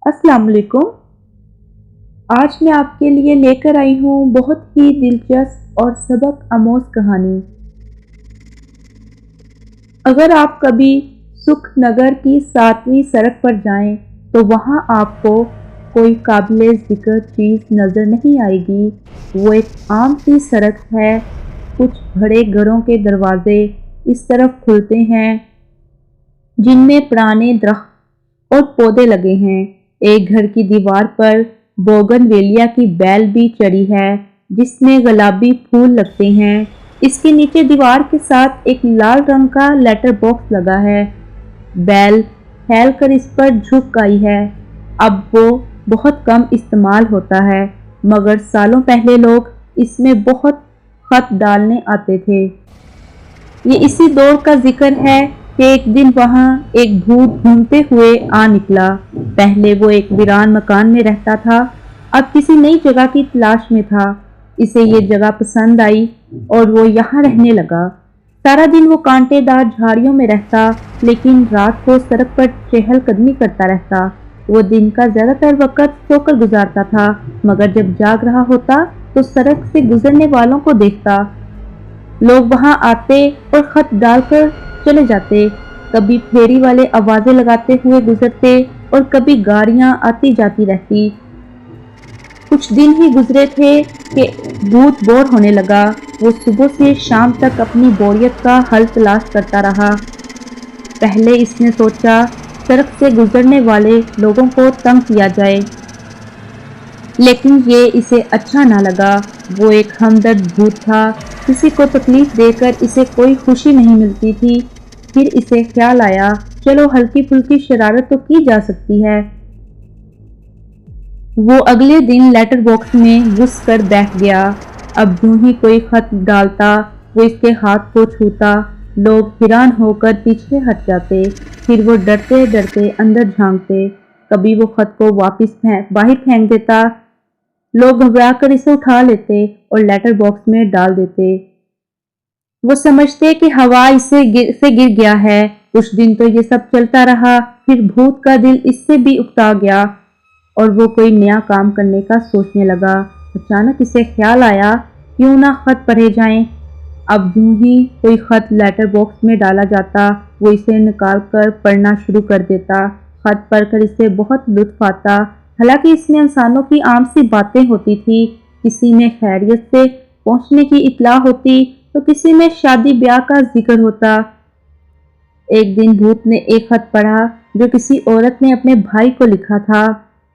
السلام علیکم۔ آج میں آپ کے لیے لے کر آئی ہوں بہت ہی دلچسپ اور سبق آموز کہانی۔ اگر آپ کبھی سکھ نگر کی 7ویں سڑک پر جائیں تو وہاں آپ کو کوئی قابل ذکر چیز نظر نہیں آئے گی۔ وہ ایک عام سی سڑک ہے۔ کچھ بڑے گھروں کے دروازے اس طرف کھلتے ہیں جن میں پرانے درخت اور پودے لگے ہیں۔ ایک گھر کی دیوار پر بوگن ویلیا کی بیل بھی چڑھی ہے جس میں گلابی پھول لگتے ہیں۔ اس کے نیچے دیوار کے ساتھ ایک لال رنگ کا لیٹر باکس لگا ہے۔ بیل پھیل کر اس پر جھک آئی ہے۔ اب وہ بہت کم استعمال ہوتا ہے مگر سالوں پہلے لوگ اس میں بہت خط ڈالنے آتے تھے۔ یہ اسی دور کا ذکر ہے کہ ایک دن وہاں ایک بھوت گھومتے ہوئے آ نکلا۔ پہلے وہ ایک ویران مکان میں رہتا تھا، اب کسی نئی جگہ کی تلاش میں تھا۔ اسے یہ جگہ پسند آئی اور وہ یہاں رہنے لگا۔ سارا دن وہ کانٹے دار جھاڑیوں میں رہتا لیکن رات کو سڑک پر چہل قدمی کرتا رہتا۔ وہ دن کا زیادہ تر وقت سو کر گزارتا تھا مگر جب جاگ رہا ہوتا تو سڑک سے گزرنے والوں کو دیکھتا۔ لوگ وہاں آتے اور خط ڈال کر چلے جاتے۔ کبھی پھیری والے آوازیں لگاتے ہوئے گزرتے اور کبھی گاڑیاں آتی جاتی رہتی۔ کچھ دن ہی گزرے تھے کہ بھوت بور ہونے لگا۔ وہ صبح سے شام تک اپنی بوریت کا حل تلاش کرتا رہا۔ پہلے اس نے سوچا سڑک سے گزرنے والے لوگوں کو تنگ کیا جائے لیکن یہ اسے اچھا نہ لگا۔ وہ ایک ہمدرد بھوت تھا، کسی کو تکلیف دے کر اسے کوئی خوشی نہیں ملتی تھی۔ پھر اسے خیال آیا چلو ہلکی پھلکی شرارت تو کی جا سکتی ہے۔ وہ اگلے دن لیٹر باکس میں گھس کر بیٹھ گیا۔ اب جو ہی کوئی خط ڈالتا وہ اس کے ہاتھ کو چھوتا۔ لوگ حیران ہو کر پیچھے ہٹ جاتے، پھر وہ ڈرتے ڈرتے اندر جھانکتے۔ کبھی وہ خط کو واپس باہر پھینک دیتا۔ لوگ گھبرا کر اسے اٹھا لیتے اور لیٹر باکس میں ڈال دیتے۔ وہ سمجھتے کہ ہوا سے گر گیا ہے۔ کچھ دن تو یہ سب چلتا رہا، پھر بھوت کا دل اس سے بھی اکتا گیا اور وہ کوئی نیا کام کرنے کا سوچنے لگا۔ اچانک اسے خیال آیا کیوں نہ خط پڑھے جائیں۔ اب یوں ہی کوئی خط لیٹر باکس میں ڈالا جاتا وہ اسے نکال کر پڑھنا شروع کر دیتا۔ خط پڑھ کر اسے بہت لطف آتا، حالانکہ اس میں انسانوں کی عام سی باتیں ہوتی تھی۔ کسی میں خیریت سے پہنچنے کی اطلاع ہوتی تو کسی میں شادی بیاہ کا ذکر ہوتا۔ ایک دن بھوت نے ایک خط پڑھا جو کسی عورت نے اپنے بھائی کو لکھا تھا۔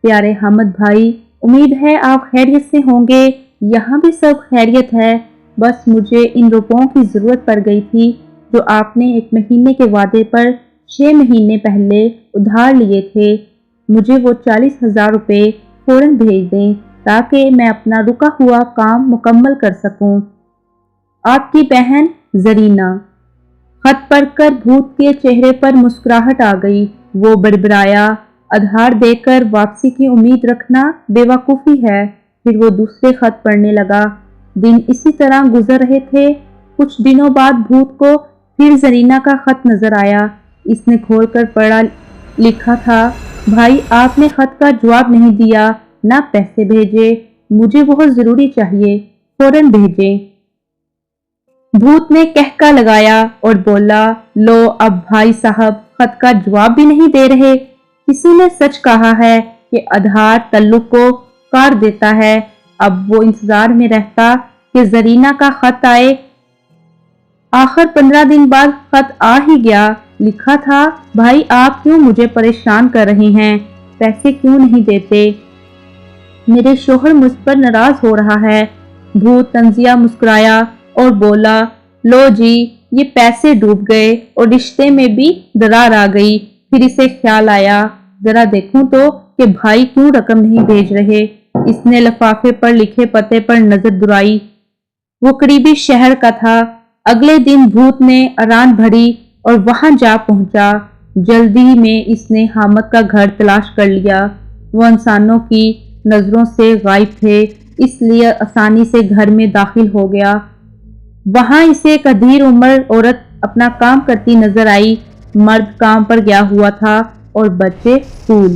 پیارے حامد بھائی، امید ہے آپ خیریت سے ہوں گے۔ یہاں بھی سب خیریت ہے، بس مجھے ان روپوں کی ضرورت پڑ گئی تھی جو آپ نے 1 مہینے کے وعدے پر 6 مہینے پہلے ادھار لیے تھے۔ مجھے وہ 40,000 روپے فوراً بھیج دیں تاکہ میں اپنا رکا ہوا کام مکمل کر سکوں۔ آپ کی بہن زرینہ۔ خط پڑھ کر بھوت کے چہرے پر مسکراہٹ آ گئی۔ وہ بڑبڑایا، ادھار دے کر واپسی کی امید رکھنا بے وقوفی ہے۔ پھر وہ دوسرے خط پڑھنے لگا۔ دن اسی طرح گزر رہے تھے۔ کچھ دنوں بعد بھوت کو پھر زرینہ کا خط نظر آیا۔ اس نے کھول کر پڑھا۔ لکھا تھا، بھائی آپ نے خط کا جواب نہیں دیا، نہ پیسے بھیجے، مجھے بہت ضروری چاہیے، فوراً بھیجیں۔ بھوت نے کہکا لگایا اور بولا، لو اب بھائی صاحب خط کا جواب بھی نہیں دے رہے۔ کسی نے سچ کہا ہے کہ ادھار تعلق کو کاٹ دیتا ہے۔ اب وہ انتظار میں رہتا کہ زرینہ کا خط آئے۔ آخر 15 دن بعد خط آ ہی گیا۔ لکھا تھا، بھائی آپ کیوں مجھے پریشان کر رہے ہیں، پیسے کیوں نہیں دیتے، میرے شوہر مجھ پر ناراض ہو رہا ہے۔ بھوت طنزیہ مسکرایا اور بولا، لو جی یہ پیسے ڈوب گئے اور رشتے میں بھی درار آ گئی۔ پھر اسے خیال آیا ذرا دیکھوں تو کہ بھائی کیوں رقم نہیں بھیج رہے۔ اس نے لفافے پر لکھے پتے پر نظر دوڑائی۔ وہ قریبی شہر کا تھا۔ اگلے دن بھوت نے اڑان بھری اور وہاں جا پہنچا۔ جلدی میں اس نے حامد کا گھر تلاش کر لیا۔ وہ انسانوں کی نظروں سے غائب تھے، اس لیے آسانی سے گھر میں داخل ہو گیا۔ وہاں اسے ایک ادھیر عمر عورت اپنا کام کرتی نظر آئی۔ مرد کام پر گیا ہوا تھا اور بچے اسکول۔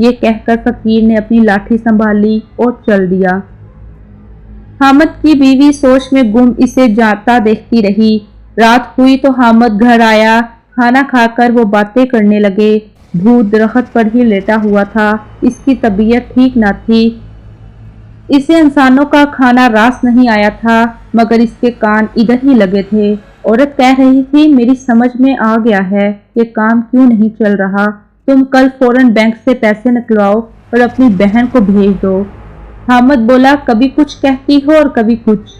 یہ کہہ کر فقیر نے اپنی لاٹھی سنبھال لی اور چل دیا۔ حامد کی بیوی سوچ میں گم اسے جاتا دیکھتی رہی۔ رات ہوئی تو حامد گھر آیا۔ کھانا کھا کر وہ باتیں کرنے لگے۔ بھوت درخت پر ہی لیٹا ہوا تھا۔ اس کی طبیعت ٹھیک نہ تھی۔ اسے انسانوں کا کھانا راس نہیں آیا تھا، مگر اس کے کان ادھر ہی لگے تھے۔ عورت کہہ رہی تھی، میری سمجھ میں آ گیا ہے کہ کام کیوں نہیں چل رہا۔ تم کل فوراً بینک سے پیسے نکلواؤ اور اپنی بہن کو بھیج دو۔ حامد بولا، کبھی کچھ کہتی ہو اور کبھی کچھ۔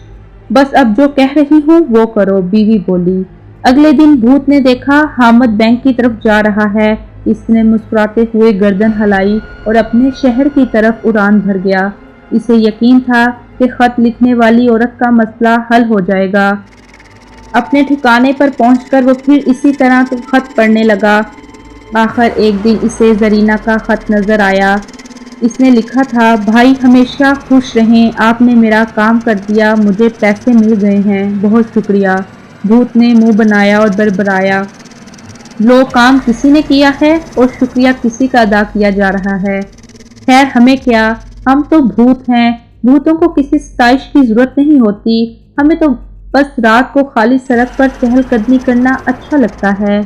بس اب جو کہہ رہی ہوں وہ کرو، بیوی بولی۔ اگلے دن بھوت نے دیکھا حامد بینک کی طرف جا رہا ہے۔ اس نے مسکراتے ہوئے گردن ہلائی اور اپنے شہر کی طرف اڑان بھر گیا۔ اسے یقین تھا کہ خط لکھنے والی عورت کا مسئلہ حل ہو جائے گا۔ اپنے ٹھکانے پر پہنچ کر وہ پھر اسی طرح خط پڑھنے لگا۔ آخر ایک دن اسے زرینہ کا خط نظر آیا۔ اس نے لکھا تھا، بھائی ہمیشہ خوش رہیں، آپ نے میرا کام کر دیا، مجھے پیسے مل گئے ہیں، بہت شکریہ۔ بھوت نے منہ بنایا اور بڑبڑایا، لو کام کسی نے کیا ہے اور شکریہ کسی کا ادا کیا جا رہا ہے۔ خیر ہمیں کیا، ہم تو بھوت ہیں، بھوتوں کو کسی ستائش کی ضرورت نہیں ہوتی، ہمیں تو بس رات کو خالی سڑک پر چہل قدمی کرنا اچھا لگتا ہے۔